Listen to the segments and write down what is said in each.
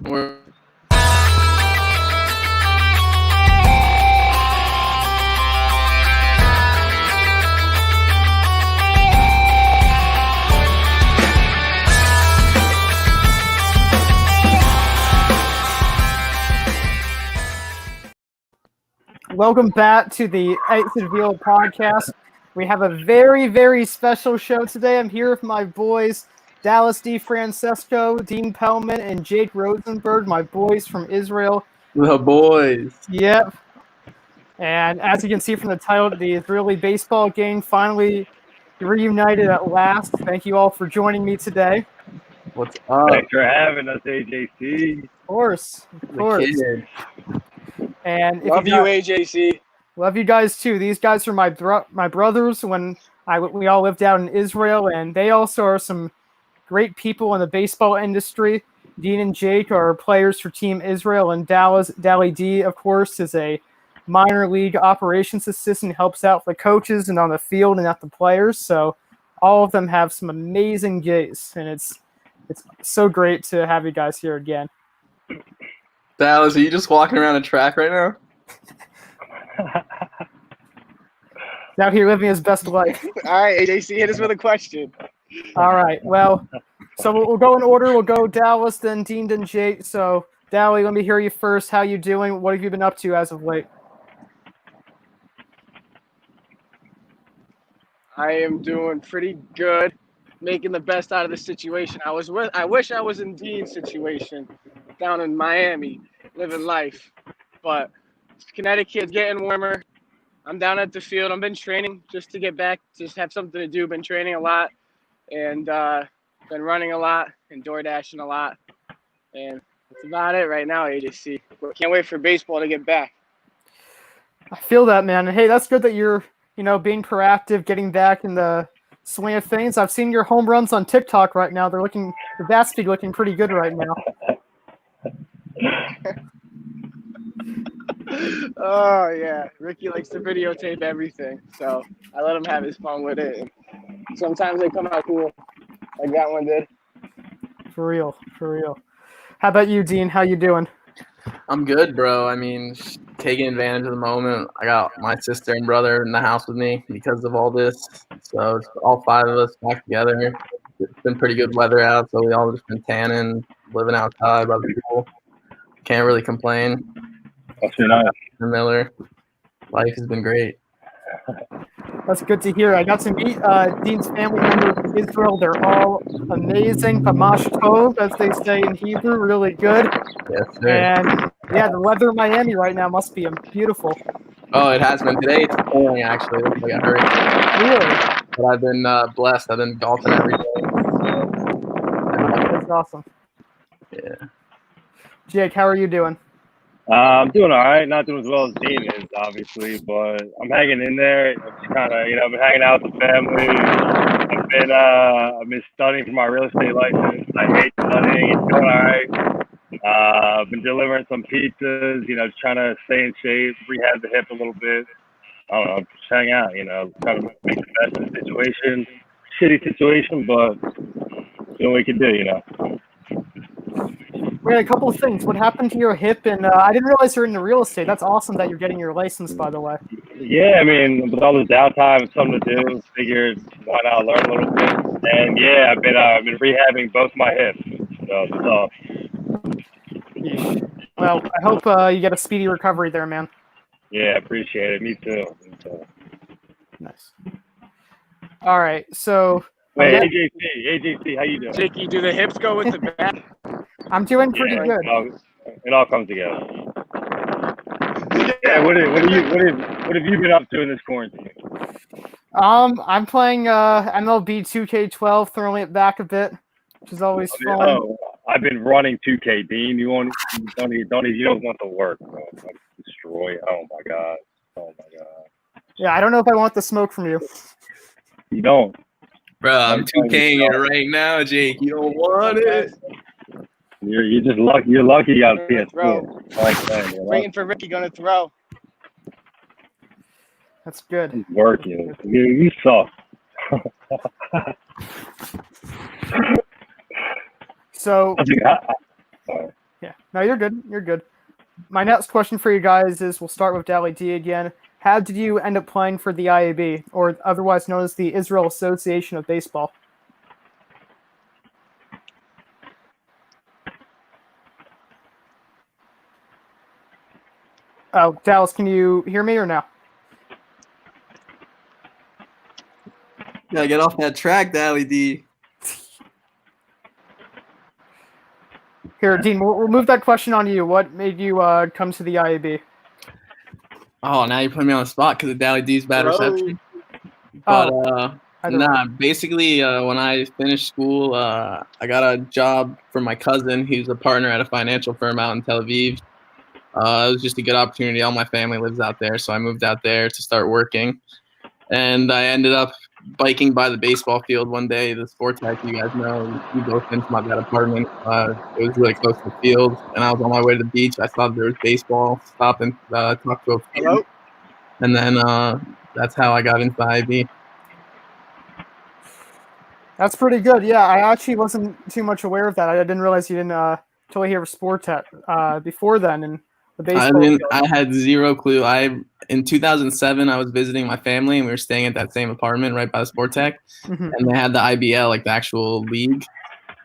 We're Welcome back to the Velo podcast. We have a very, very special show today. I'm here with my boys, Dallas DeFrancesco, Dean Pelman, and Jake Rosenberg, my boys from Israel. the boys. Yep. And as you can see from the title, the Israeli baseball game finally reunited at last. Thank you all for joining me today. What's up? Thanks for having us, AJC. Of course. The kid. And if Love you, AJC. Love you guys too. These guys are my brothers when we all lived out in Israel, and they also are some great people in the baseball industry. Dean and Jake are players for Team Israel, and Dally D, of course, is a minor league operations assistant, helps out the coaches and on the field and at the players. So all of them have some amazing gays, and it's so great to have you guys here again. Dallas, are you just walking around a track right now? Out here living his best life. All right, AJC, hit us with a question. All right. Well, so we'll go in order. We'll go Dallas, then Dean, then Jake. So, Dally, let me hear you first. How you doing? What have you been up to as of late? I am doing pretty good, making the best out of the situation. I wish I was in Dean's situation down in Miami, living life. But Connecticut's getting warmer. I'm down at the field. I've been training just to get back, just have something to do. Been training a lot and been running a lot and door dashing a lot. And that's about it right now, AJC. Can't wait for baseball to get back. I feel that, man. And hey, that's good that you're, being proactive, getting back in the swing of things. I've seen your home runs on TikTok right now. The bat speed looking pretty good right now. Oh, yeah. Ricky likes to videotape everything, so I let him have his fun with it. And sometimes they come out cool, like that one did. For real. How about you, Dean? How you doing? I'm good, bro. I mean, taking advantage of the moment. I got my sister and brother in the house with me because of all this. So it's all five of us back together. It's been pretty good weather out, so we all just been tanning, living outside by the pool. Can't really complain. That's nice. Miller. Life has been great. That's good to hear. I got to meet Dean's family members in Israel. They're all amazing. Kamash Tov, as they say in Hebrew, really good. Yes, sir. And yeah, the weather in Miami right now must be beautiful. Oh, it has been. Today it's pouring, actually. It looks like a hurricane. Really? But I've been blessed. I've been golfing every day. That's awesome. Yeah. Jake, how are you doing? I'm doing all right. Not doing as well as Dean is, obviously, but I'm hanging in there. I'm just kind of, I've been hanging out with the family. I've been studying for my real estate license. I hate studying. It's going all right. I've been delivering some pizzas, just trying to stay in shape, rehab the hip a little bit. I don't know, just hang out, trying to make the best of the situation. Shitty situation, but doing what we can do, We had a couple of things. What happened to your hip? And I didn't realize you're into real estate. That's awesome that you're getting your license, by the way. Yeah, I mean, with all this downtime, it's something to do. Figured why not learn a little bit. And yeah, I've been rehabbing both my hips. So it's tough. Well, I hope you get a speedy recovery there, man. Yeah, appreciate it. Me too. Nice. All right, so. Wait, AJC, how you doing? Jakey, do the hips go with the bat? I'm doing pretty good. It all comes together. Yeah, what have you been up to in this quarantine? I'm playing MLB 2K12, throwing it back a bit, which is always fun. Oh, I've been running 2K, Dean. You don't want the work, bro. Like, destroy. Oh my god. Yeah, I don't know if I want the smoke from you. You don't. Bro, I'm 2K'ing it right now, Jake. You don't want it. You're just lucky. You're lucky you got a PS4. Like that, Waiting for Ricky gonna throw. That's good. He's working. You suck. So Yeah. No, you're good. You're good. My next question for you guys is, we'll start with Dallas D again. How did you end up playing for the IAB, or otherwise known as the Israel Association of Baseball? Oh, Dallas, can you hear me or no? Gotta get off that track, Dally D. Here, Dean, we'll move that question on to you. What made you come to the IAB? Oh, now you're putting me on the spot because of Dally D's bad reception. But basically, when I finished school, I got a job from my cousin. He's a partner at a financial firm out in Tel Aviv. It was just a good opportunity. All my family lives out there, so I moved out there to start working. And I ended up biking by the baseball field one day. The sports tech, you guys know, we both into my bad apartment. It was really close to the field, and I was on my way to the beach. I saw there was baseball. Stopped and talked to a few. Hello? And then that's how I got into IB. That's pretty good. Yeah, I actually wasn't too much aware of that. I didn't realize you didn't totally hear of sport tech before then, and the baseball. I had zero clue. In 2007, I was visiting my family, and we were staying at that same apartment right by the sport tech, and they had the IBL, like the actual league.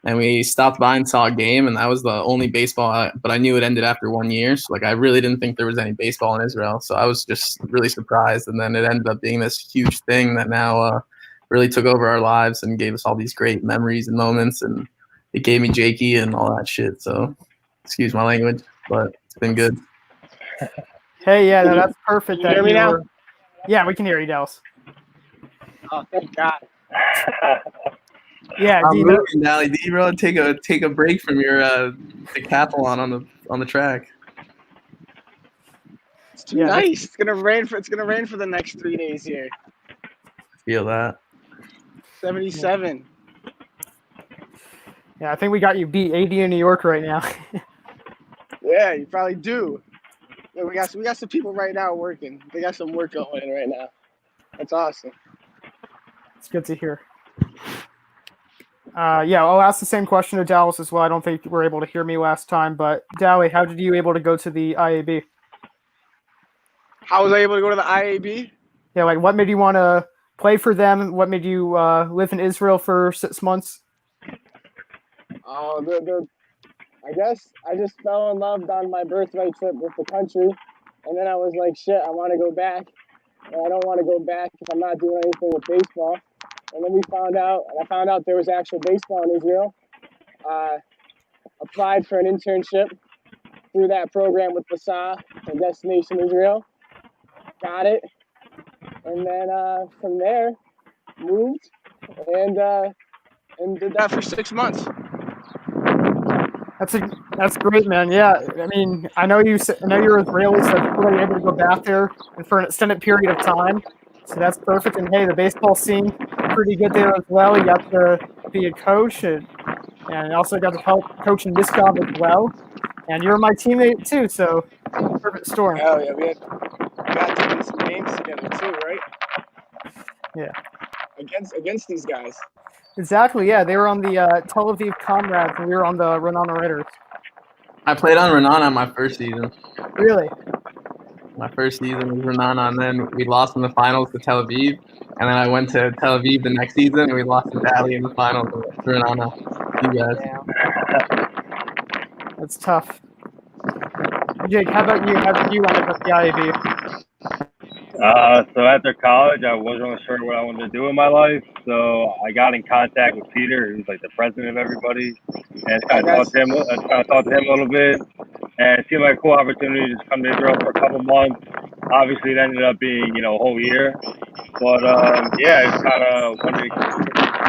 And we stopped by and saw a game, and that was the only baseball. But I knew it ended after 1 year, so like I really didn't think there was any baseball in Israel. So I was just really surprised, and then it ended up being this huge thing that now really took over our lives and gave us all these great memories and moments, and it gave me Jakey and all that shit. So excuse my language, but it's been good. Hey, yeah, no, that's perfect. Can you hear me now? Yeah, we can hear you, Dallas. Oh, thank God. Yeah, I'm moving, Dally D, bro. Take a break from your decathlon on the track. It's too nice. It's gonna rain for the next 3 days here. Feel that. 77. Yeah, I think we got you beat 80 in New York right now. Yeah, you probably do. Yeah, we got some people right now working. They got some work going right now. That's awesome. It's good to hear. Yeah, I'll ask the same question to Dallas as well. I don't think you were able to hear me last time, but Dally, how did you able to go to the IAB? How was I able to go to the IAB? Yeah, like what made you want to play for them? What made you live in Israel for 6 months? I guess I just fell in love on my birthright trip with the country, and then I was like, shit, I want to go back, and I don't want to go back if I'm not doing anything with baseball. And then I found out there was actual baseball in Israel. Applied for an internship through that program with Basa and Destination Israel. Got it, and then from there moved and did that for 6 months. That's great, man. Yeah, I mean, I know you're Israeli, so you're really able to go back there and for an extended period of time. So that's perfect. And hey, the baseball scene pretty good there as well. You got to be a coach and also got to help coaching this job as well. And you're my teammate too, so perfect storm. Hell yeah, we got to win some games together too, right? Yeah. Against these guys. Exactly, yeah. They were on the Tel Aviv Comrades, and we were on the Renana Raiders. I played on Renana my first season. Really? My first season was Renana, and then we lost in the finals to Tel Aviv. And then I went to Tel Aviv the next season, and we lost to Dally in the finals to Renana. You guys. Damn. That's tough. Jake, how about you? How did you end up at the IAB? So after college, I wasn't really sure what I wanted to do in my life. So I got in contact with Peter, who's like the president of everybody, and kind of talked to him a little bit. And it seemed like a cool opportunity to just come to Israel for a couple months. Obviously, it ended up being, a whole year. But yeah, it's kind of wanted to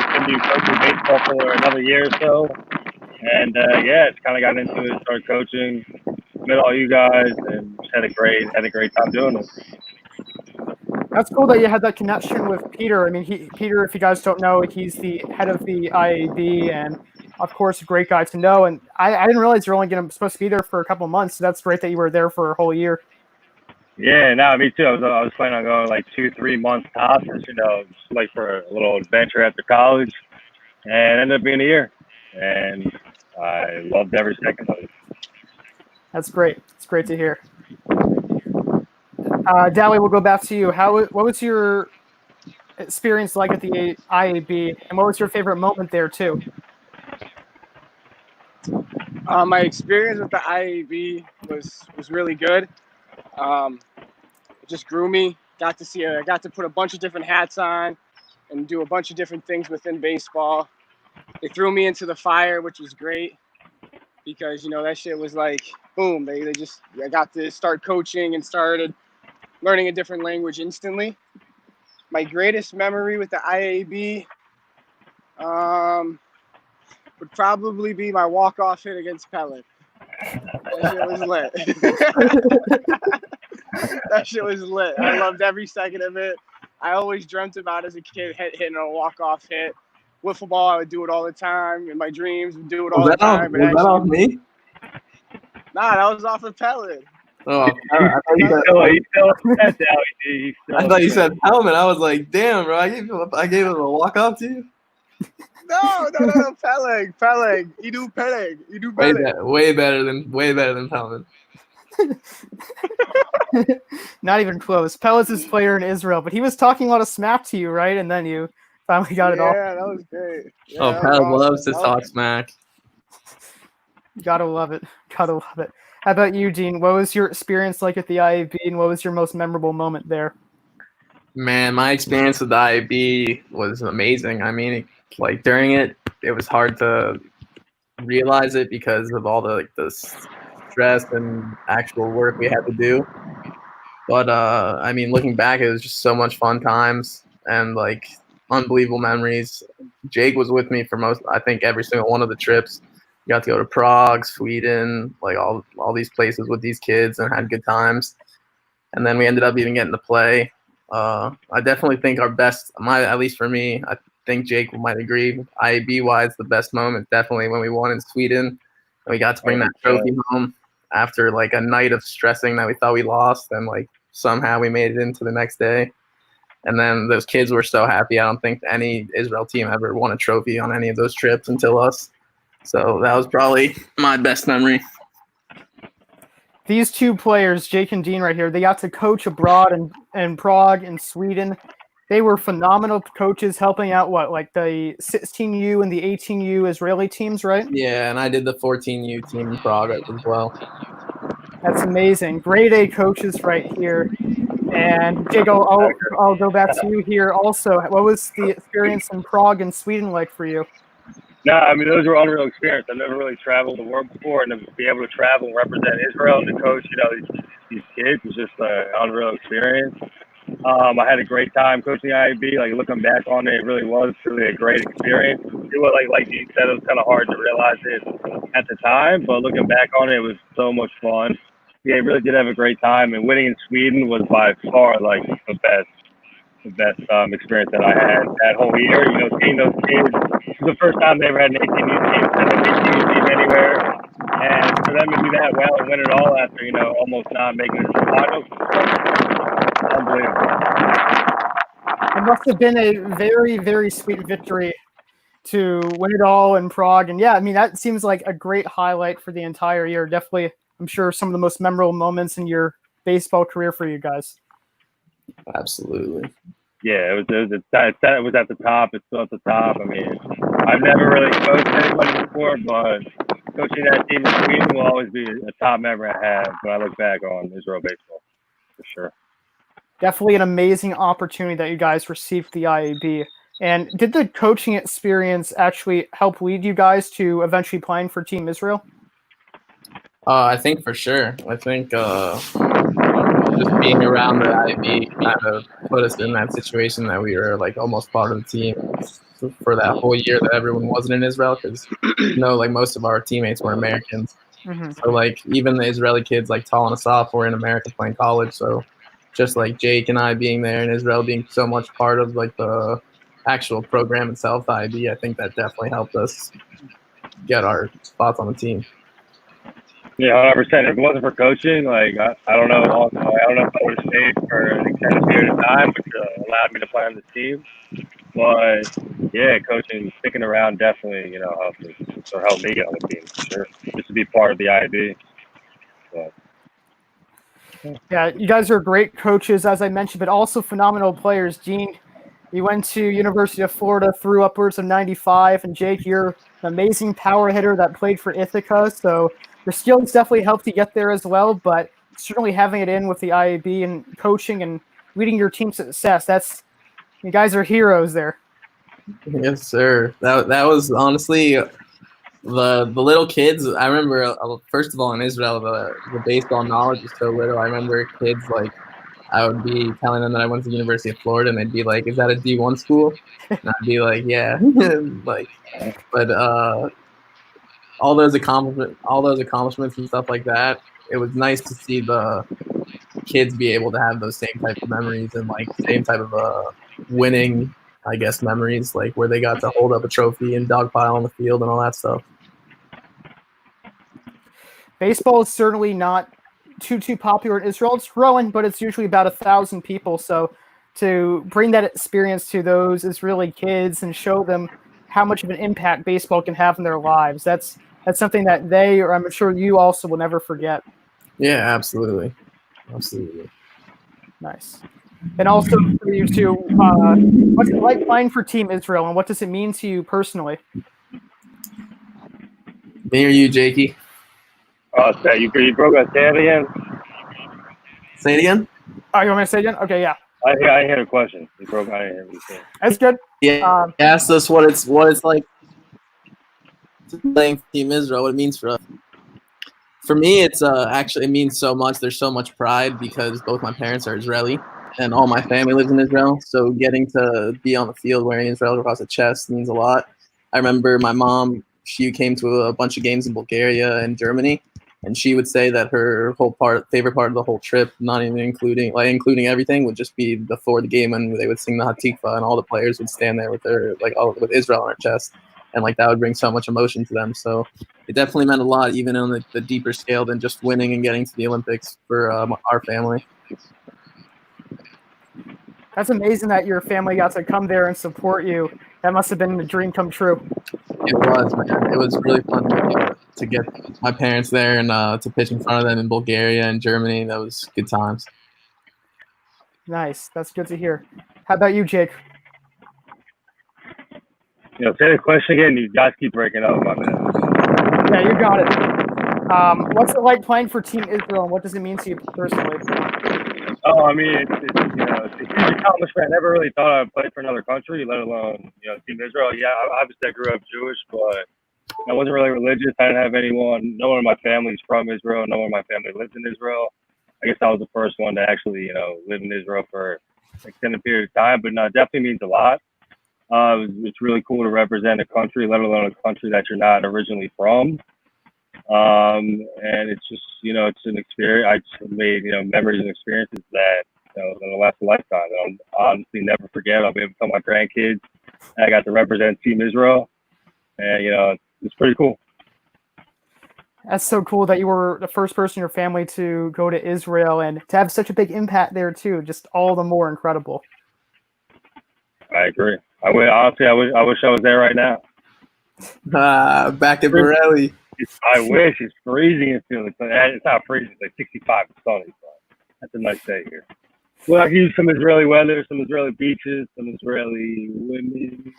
continue coaching baseball for another year or so. And yeah, it's kind of got into it, started coaching, met all you guys, and just had a great time doing it. That's cool that you had that connection with Peter. I mean, Peter, if you guys don't know, he's the head of the IAB, and of course, a great guy to know. And I didn't realize you're only supposed to be there for a couple months. So that's great that you were there for a whole year. Yeah, no, me too. I was planning on going like 2-3 months tops, just like for a little adventure after college, and it ended up being a year, and I loved every second of it. That's great. It's great to hear. Dally, we'll go back to you. What was your experience like at the IAB, and what was your favorite moment there too? My experience with the IAB was really good. It just grew me. I got to put a bunch of different hats on and do a bunch of different things within baseball. They threw me into the fire, which was great because that shit was like boom. I got to start coaching and started learning a different language instantly. My greatest memory with the IAB would probably be my walk-off hit against Pelman. That shit was lit. That shit was lit. I loved every second of it. I always dreamt about as a kid hitting a walk-off hit. Wiffle ball, I would do it all the time. In my dreams, would do it all the time. Was that off me? Nah, that was off of Pelman. Oh, I thought you said Pelman. I was like, damn, bro, I gave him a walk-off to you? No, Pelman. You do better. Way better than Pelman. Not even close. Pellet's his player in Israel, but he was talking a lot of smack to you, right? And then you finally got it off. Yeah, that was great. Yeah, Pellet loves to talk smack. Gotta love it. How about you, Dean? What was your experience like at the IAB, and what was your most memorable moment there? Man, my experience with the IAB was amazing. I mean, during it was hard to realize it because of all the stress and actual work we had to do. But I mean, looking back, it was just so much fun times and unbelievable memories. Jake was with me for I think every single one of the trips. We got to go to Prague, Sweden, all these places with these kids and had good times. And then we ended up even getting to play. I definitely think our best, at least for me, I think Jake might agree, IAB-wise, the best moment definitely when we won in Sweden. And we got to bring that trophy home after a night of stressing that we thought we lost, and somehow we made it into the next day. And then those kids were so happy. I don't think any Israel team ever won a trophy on any of those trips until us. So that was probably my best memory. These two players, Jake and Dean right here, they got to coach abroad in Prague and Sweden. They were phenomenal coaches, helping out the 16U and the 18U Israeli teams, right? Yeah, and I did the 14U team in Prague as well. That's amazing. Grade A coaches right here. And Jake, I'll go back to you here also. What was the experience in Prague and Sweden like for you? No, I mean, those were unreal experiences. I've never really traveled the world before, and to be able to travel and represent Israel and to coach, these kids was just an unreal experience. I had a great time coaching IAB. Looking back on it, it really was a great experience. It was like you said, it was kind of hard to realize it at the time, but looking back on it, it was so much fun. Yeah, I really did have a great time, and winning in Sweden was by far the best experience that I had that whole year. Seeing those kids, it was the first time they ever had an 18U team, an 18U team anywhere, and for them to do that well and win it all after almost not making it to the finals, unbelievable. It must have been a very, very sweet victory to win it all in Prague. And yeah, I mean, that seems like a great highlight for the entire year. Definitely, I'm sure, some of the most memorable moments in your baseball career for you guys. Absolutely. Yeah, it was at the top. It's still at the top. I mean, I've never really coached anybody before, but coaching that team in Sweden will always be a top memory I have when I look back on Israel baseball, for sure. Definitely an amazing opportunity that you guys received the IAB. And did the coaching experience actually help lead you guys to eventually playing for Team Israel? I think for sure. I think just being around the IB kind of put us in that situation that we were almost part of the team for that whole year that everyone wasn't in Israel, because most of our teammates were Americans. Mm-hmm. So even the Israeli kids Tal and Asaf were in America playing college. So just Jake and I being there in Israel, being so much part of the actual program itself, the IB, I think that definitely helped us get our spots on the team. Yeah, 100%. If it wasn't for coaching, I don't know if I would have stayed for an extended period of time, which allowed me to play on the team. But yeah, coaching, sticking around definitely, helped me get on the team for sure. Just to be part of the IB. But Yeah, you guys are great coaches, as I mentioned, but also phenomenal players. Gene, you went to University of Florida, threw upwards of 95, and Jake, you're an amazing power hitter that played for Ithaca, so your skills definitely helped you get there as well, but certainly having it in with the IAB and coaching and leading your team to success, you guys are heroes there. Yes, sir. That was honestly the little kids. I remember first of all in Israel, the baseball knowledge is so little. I remember kids like I would be telling them that I went to the University of Florida, and they'd be like, "Is that a D1 school?" And I'd be like, "Yeah." Like, but all those accomplishments and stuff like that. It was nice to see the kids be able to have those same type of memories and like same type of winning, I guess, memories, like where they got to hold up a trophy and dogpile on the field and all that stuff. Baseball is certainly not too popular in Israel. It's growing, but it's usually about 1,000 people. So to bring that experience to those Israeli kids and show them how much of an impact baseball can have in their lives, that's something that they, or I'm sure you also, will never forget. Yeah, absolutely. Nice. And also for you too, what's it like playing for Team Israel, and what does it mean to you personally? Me or you, Jakey? so you broke that stand again? Say it again? Oh, you want me to say it again? Okay, yeah. I didn't hear the question. You broke. I didn't hear what you said. That's good. Yeah, he asked us what it's like playing for Team Israel, what it means for us. For me, it's actually, it means so much. There's so much pride because both my parents are Israeli and all my family lives in Israel. So getting to be on the field wearing Israel across the chest means a lot. I remember my mom, she came to a bunch of games in Bulgaria and Germany, and she would say that her favorite part of the whole trip, not even including everything, would just be before the game when they would sing the Hatikva and all the players would stand there with with Israel on their chest, and like that would bring so much emotion to them. So it definitely meant a lot, even on the deeper scale than just winning and getting to the Olympics for our family. That's amazing that your family got to come there and support you. That must have been a dream come true. It was, man. It was really fun to get my parents there and to pitch in front of them in Bulgaria and Germany. That was good times. Nice. That's good to hear. How about you, Jake? Say the question again. You guys keep breaking up, my man. Yeah, you got it. What's it like playing for Team Israel, and what does it mean to you personally? Oh, I mean, it's a huge accomplishment. I never really thought I'd play for another country, let alone Team Israel. Yeah, obviously I grew up Jewish, but I wasn't really religious. I didn't have anyone. No one in my family is from Israel. No one in my family lives in Israel. I guess I was the first one to actually live in Israel for an extended period of time. But no, it definitely means a lot. It's really cool to represent a country, let alone a country that you're not originally from. And it's just, it's an experience. I just made, memories and experiences that, that'll last a lifetime. I'll honestly never forget. I'll be able to tell my grandkids I got to represent Team Israel. And, it's pretty cool. That's so cool that you were the first person in your family to go to Israel and to have such a big impact there too. Just all the more incredible. I agree. Honestly, I wish I was there right now. Back in Borelli. I wish. It's freezing in Philly. It's not freezing. It's like 65 and sunny. So that's a nice day here. Well, I can use some Israeli weather, some Israeli beaches, some Israeli women.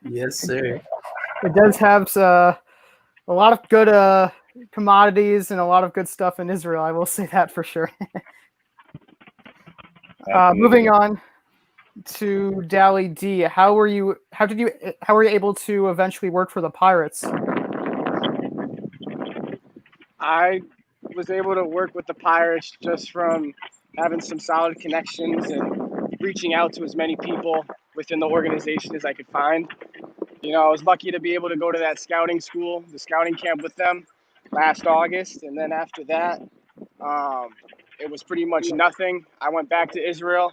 Yes, sir. It does have a lot of good commodities and a lot of good stuff in Israel. I will say that for sure. Moving on to Dally D. How were you able to eventually work for the Pirates? I was able to work with the Pirates just from having some solid connections and reaching out to as many people within the organization as I could find. I was lucky to be able to go to that scouting school, the scouting camp with them last August. And then after that, it was pretty much nothing. I went back to Israel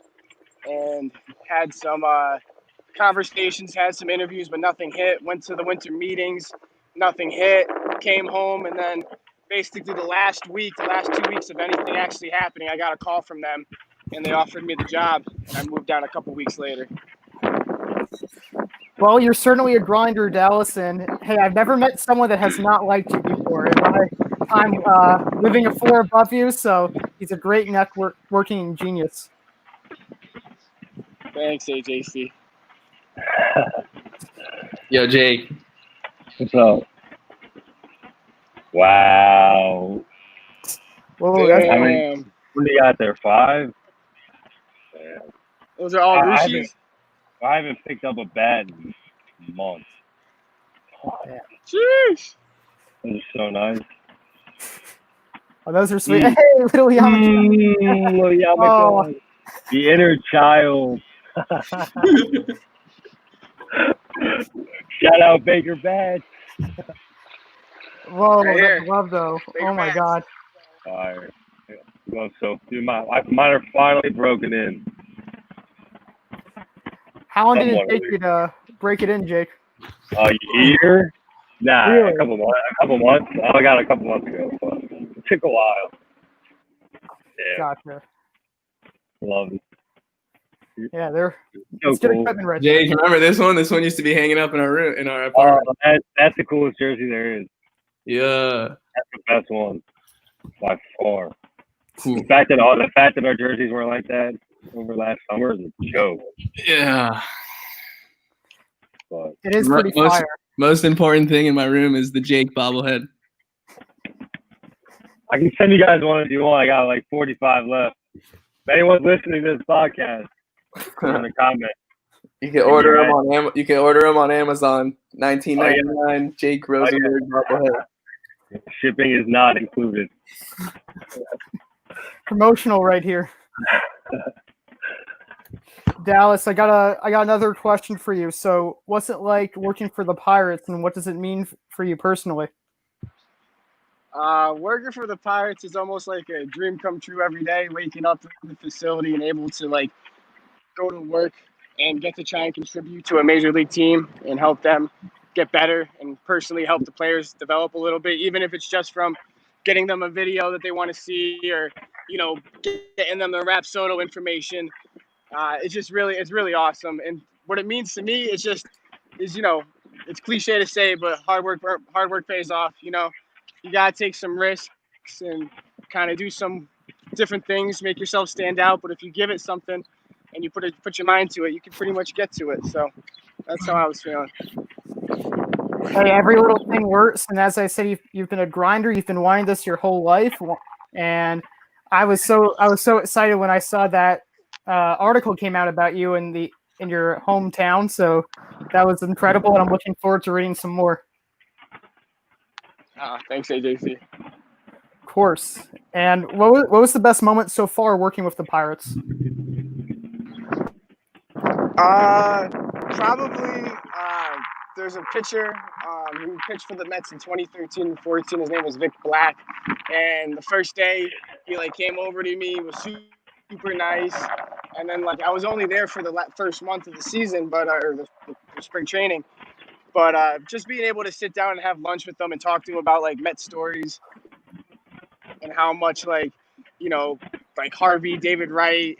and had some conversations, had some interviews, but nothing hit. Went to the winter meetings, nothing hit. Came home, and then basically the last 2 weeks of anything actually happening, I got a call from them, and they offered me the job, and I moved down a couple weeks later. Well, you're certainly a grinder, Dallas, and hey, I've never met someone that has not liked you before. time living a floor above you, so he's a great networking genius. Thanks, AJC. Yo, Jake. What's up? Wow. Whoa, that's Damn. What do you got there? 5? Damn. Those are all Rushis? I haven't picked up a bat in months. Jeez. Those are so nice. Oh, those are sweet. Hey, little Yamcha. Little Yamcha. The inner child. Shout out Baker Bats. Whoa, Right that here. glove though. Big Oh my bats. God. Fire. Well, so dude, mine are finally broken in. How long did it Somewhat, take at you to break it in, Jake? A year? Nah, Really? a couple months. I got a couple months ago, but it took a while. Yeah, Gotcha. love it. Yeah, they're So it's good cool. equipment right there. Jake, remember this one? This one used to be hanging up in our room, in our Oh, apartment. that's the coolest jersey there is. Yeah. That's the best one by far. Cool. The fact that our jerseys were like that over last summer is a joke. Yeah. But It is pretty Most- fire. Most important thing in my room is the Jake bobblehead. I can send you guys one if you want. I got like 45 left. If anyone's listening to this podcast, put in the comment. You can order them on You can order them on Amazon. $19.99. Jake Rosenberg bobblehead. Shipping is not included. Promotional right here. Dallas, I got another question for you. So, what's it like working for the Pirates, and what does it mean for you personally? Working for the Pirates is almost like a dream come true every day, waking up in the facility and able to like go to work and get to try and contribute to a major league team and help them get better and personally help the players develop a little bit, even if it's just from getting them a video that they want to see or, you know, getting them the Rapsodo information. It's really awesome. And what it means to me is you know, it's cliche to say, but hard work pays off. You know, you got to take some risks and kind of do some different things, make yourself stand out. But if you give it something and you put your mind to it, you can pretty much get to it. So that's how I was feeling. Hey, every little thing works, and as I said, you've been a grinder. You've been wanting this your whole life, and I was so excited when I saw that article came out about you in your hometown. So that was incredible, and I'm looking forward to reading some more. Thanks, AJC. Of course. And what was the best moment so far working with the Pirates? Probably there's a pitcher who pitched for the Mets in 2013 and 14. His name was Vic Black, and the first day he like came over to me, was super nice, and then like I was only there for the first month of the season, but or the spring training, but just being able to sit down and have lunch with them and talk to them about like Met stories and how much like, you know, like Harvey, David Wright,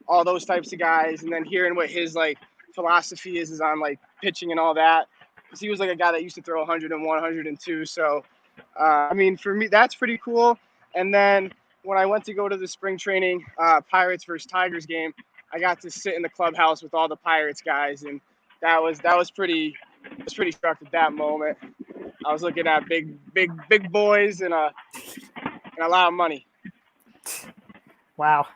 all those types of guys, and then hearing what his like philosophy is on like pitching and all that, because he was like a guy that used to throw 101, 102. So I mean, for me that's pretty cool. And then when I went to go to the spring training Pirates versus Tigers game, I got to sit in the clubhouse with all the Pirates guys, and that was pretty struck at that moment. I was looking at big boys and a lot of money. Wow.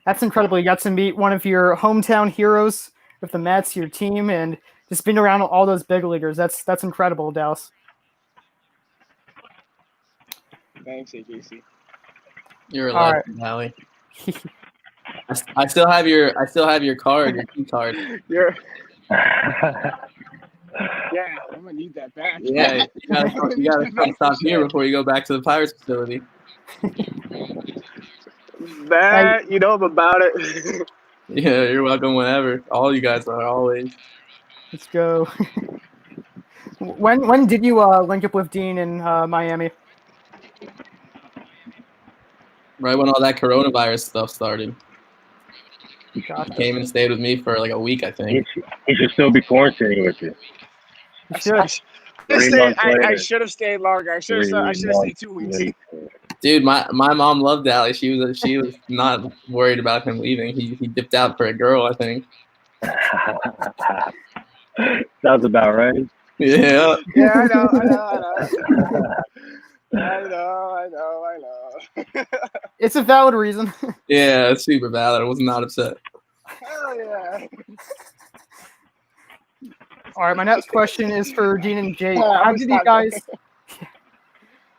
That's incredible. You got to meet one of your hometown heroes with the Mets, your team, and just being around all those big leaguers. That's incredible, Dallas. Thanks, AJC. You're a All legend, Allie. I still have your card, your key card. Yeah, I'm gonna need that back. Yeah, you gotta come stop here before you go back to the Pirates facility. That you know about it. Yeah, you're welcome whenever. All you guys are always. Let's go. When did you link up with Dean in Miami? Right when all that coronavirus stuff started. Gotcha. He came and stayed with me for like a week, I think. He should still be quarantining with you. You should. I I should have stayed longer. I should have stayed 2 weeks. Dude, my mom loved Dallas. She was not worried about him leaving. He dipped out for a girl, I think. Sounds about right. Yeah. Yeah, I know. It's a valid reason. Yeah, it's super valid. I was not upset. Hell yeah. All right, my next question is for Dean and Jake. I'm How just did you talking. guys?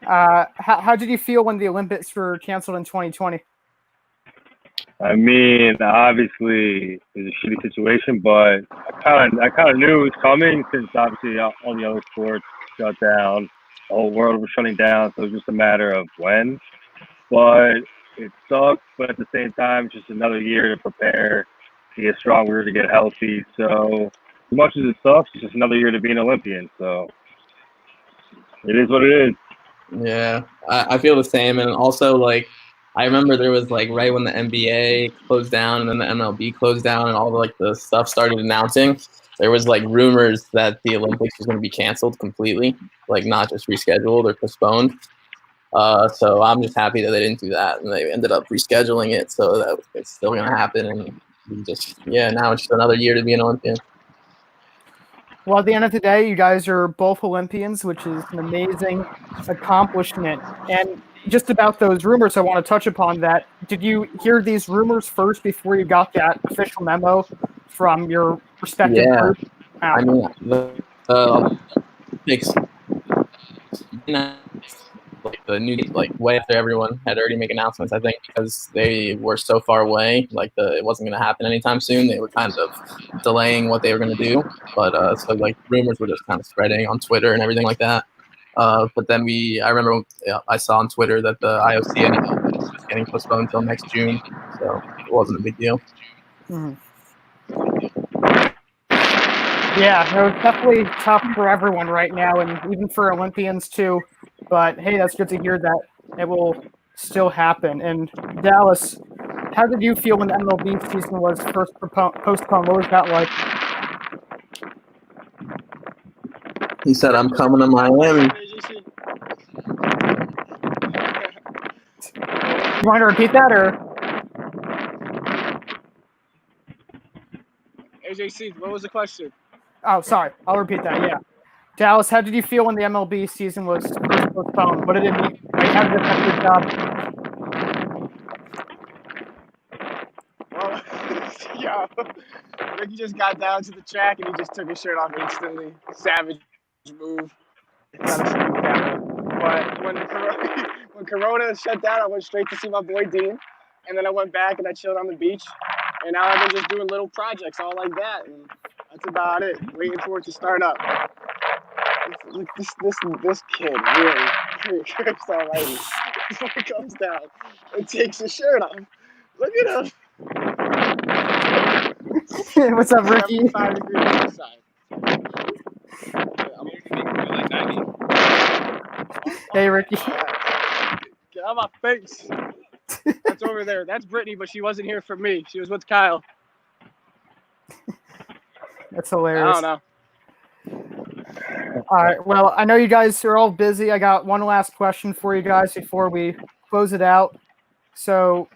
How did you feel when the Olympics were canceled in 2020? I mean, obviously, it's a shitty situation, but I kind of knew it was coming since obviously all the other sports shut down, the whole world was shutting down, so it was just a matter of when. But it sucks, but at the same time, it's just another year to prepare, to get stronger, to get healthy. So, as much as it sucks, it's just another year to be an Olympian. So, it is what it is. Yeah, I feel the same. And also, like, I remember there was, like, right when the NBA closed down and then the MLB closed down and all the, like, the stuff started announcing, there was, like, rumors that the Olympics was going to be canceled completely, like, not just rescheduled or postponed. So I'm just happy that they didn't do that, and they ended up rescheduling it so that it's still going to happen. And now it's just another year to be an Olympian. Well, at the end of the day, you guys are both Olympians, which is an amazing accomplishment. And just about those rumors, I want to touch upon that. Did you hear these rumors first before you got that official memo from your respective Yeah, group? I mean, the Olympics, like the new, like way after everyone had already made announcements, I think, because they were so far away, like it wasn't going to happen anytime soon. They were kind of delaying what they were going to do, but so like rumors were just kind of spreading on Twitter and everything like that. But then I remember I saw on Twitter that the IOC was just getting postponed until next June, so it wasn't a big deal. Mm-hmm. Yeah, it was definitely tough for everyone right now, and even for Olympians too. But hey, that's good to hear that it will still happen. And Dallas, how did you feel when the MLB season was first postponed? What was that like? He said, "I'm coming to Miami." You want to repeat that, or? AJC, what was the question? Oh, sorry. I'll repeat that. Yeah. Dallas, how did you feel when the MLB season was first postponed? What did it mean? Like, how did it affect your job? Well, yo, Ricky just got down to the track and he just took his shirt off instantly. Savage move. But when Corona shut down, I went straight to see my boy Dean, and then I went back and I chilled on the beach, and now I've been just doing little projects all like that, and that's about it. Waiting for it to start up. This kid really trips already. Before he comes down and takes his shirt off. Look at him. What's up, Ricky? 75 degrees outside. Hey, Ricky. Get out of my face. That's over there. That's Brittany, but she wasn't here for me. She was with Kyle. That's hilarious. I don't know. All right. Well, I know you guys are all busy. I got one last question for you guys before we close it out. So,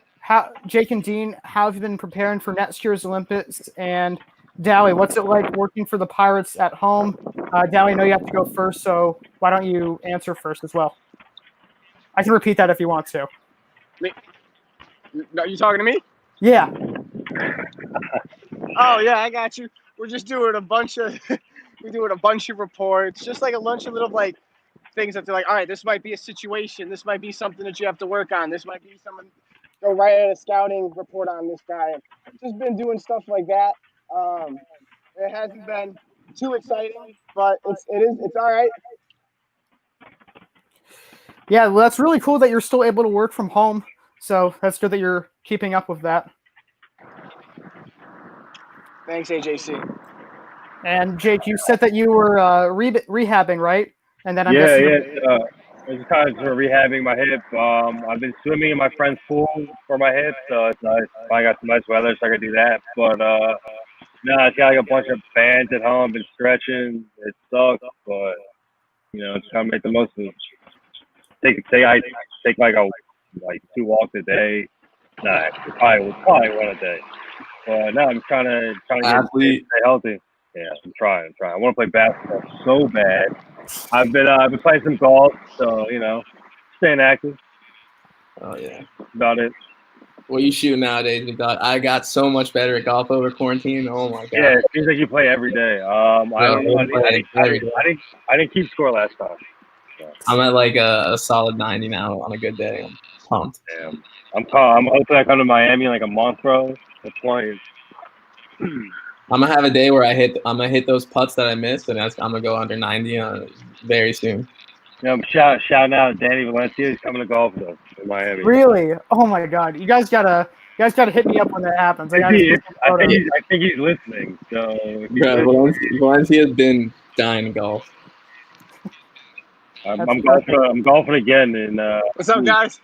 Jake and Dean, how have you been preparing for next year's Olympics? And Dally, what's it like working for the Pirates at home? Dally, I know you have to go first, so why don't you answer first as well? I can repeat that if you want to. Me? No, you talking to me? Yeah. Oh yeah, I got you. We're just doing a bunch of reports, just like a bunch of little like things that they're like, all right, this might be a situation, this might be something that you have to work on, this might be someone go write a scouting report on this guy. Just been doing stuff like that. It hasn't been too exciting, but it's all right. Yeah, well, that's really cool that you're still able to work from home. So that's good that you're keeping up with that. Thanks, AJC. And Jake, you said that you were rehabbing, right? And then I was kind of rehabbing my hip. I've been swimming in my friend's pool for my hip, so it's nice. I got some nice weather, so I could do that. But no, it's got like a bunch of bands at home. Been stretching. It sucks, but it's trying to make the most of it. I take like 2 walks a day. Nah, probably one a day. But no, I'm trying to stay healthy. Yeah, I'm trying. I want to play basketball so bad. I've been playing some golf, so staying active. Oh yeah. That's about it. What you shoot nowadays, big dog? I got so much better at golf over quarantine. Oh my god. Yeah, it seems like you play every day. I don't know. I didn't keep score last time. So. I'm at like a solid 90 now on a good day. I'm pumped. Damn. I'm hoping I come to Miami in like a month, bro. We're playing. I'm gonna have a day where I'm gonna hit those putts that I missed, and I'm gonna go under 90 very soon. Shout out Danny Valencia. He's coming to golf with us in Miami. Really? Oh my God! You guys gotta hit me up when that happens. I think he's listening. So Valencia's been dying to golf. I'm golfing again. And what's up, guys?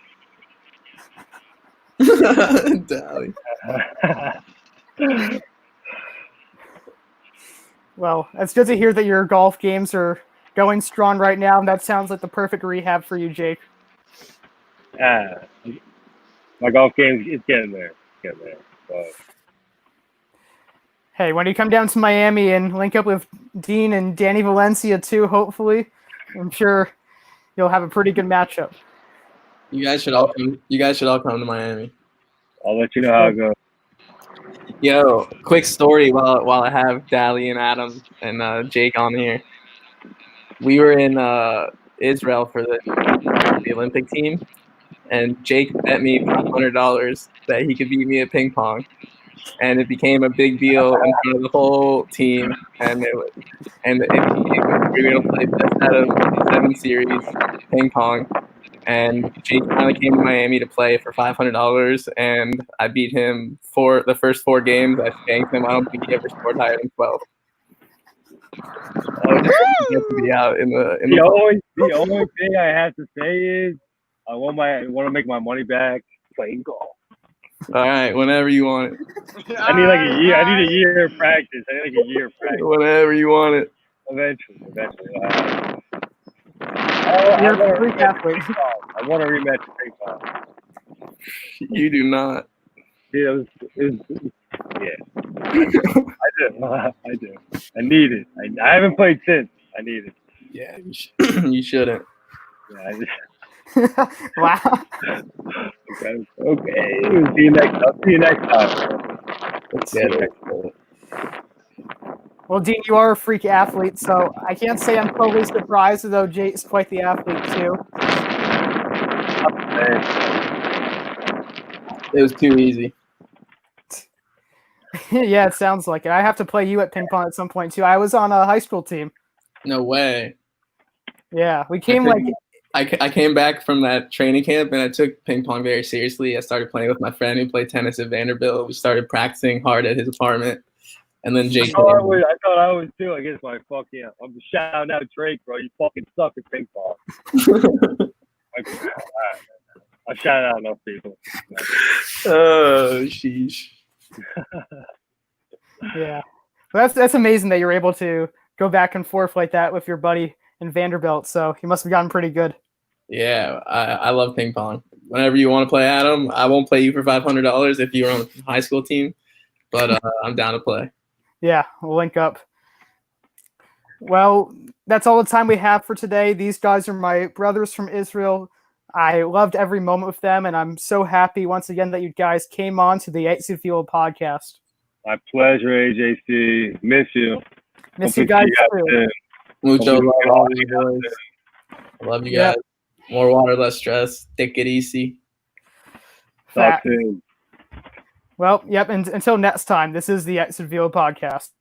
Dally. Well, it's good to hear that your golf games are going strong right now, and that sounds like the perfect rehab for you, Jake. My golf game is getting there. But. Hey, when you come down to Miami and link up with Dean and Danny Valencia too, hopefully, I'm sure you'll have a pretty good matchup. You guys should all come to Miami. I'll let you know how it goes. Yo, quick story while I have Dally and Adam and Jake on here. We were in Israel for the Olympic team, and Jake bet me $500 that he could beat me at ping pong, and it became a big deal in front of the whole team. And we were going to play best out of 7 series ping pong. And Jake finally came to Miami to play for $500, and I beat him for the first 4 games. I spanked him. I don't think he ever scored higher than 12. To be out the only thing I have to say is I want to make my money back playing golf. All right, whenever you want it. I need like a year. I need a year of practice. Whenever you want it. Eventually. You're a freak athlete. I want to rematch the ping pong. You do not. Yeah, I do. I need it. I haven't played since. I need it. Yeah, you shouldn't. Yeah, Wow. Okay. See you next time. Let's get it. Well, Dean, you are a freak athlete, so I can't say I'm totally surprised, though Jake's quite the athlete, too. It was too easy. Yeah, it sounds like it. I have to play you at ping pong at some point, too. I was on a high school team. No way. Yeah, we came I came back from that training camp, and I took ping pong very seriously. I started playing with my friend who played tennis at Vanderbilt. We started practicing hard at his apartment. And then Jake. I thought I was too. I guess I'm shouting out Drake, bro. You fucking suck at ping pong. I shout out enough people. Oh, sheesh. Yeah, well, that's amazing that you're able to go back and forth like that with your buddy in Vanderbilt. So he must have gotten pretty good. Yeah, I love ping pong. Whenever you want to play, Adam, I won't play you for $500 if you're on the high school team, but I'm down to play. Yeah, we'll link up. Well, that's all the time we have for today. These guys are my brothers from Israel. I loved every moment with them, and I'm so happy once again that you guys came on to the 8 Field podcast. My pleasure, AJC. Miss you. Miss you guys too. Mucho love, all you boys. I love you guys. More water, less stress. Take it easy. Talk soon. Well, yep, and until next time, this is the 8 Field podcast.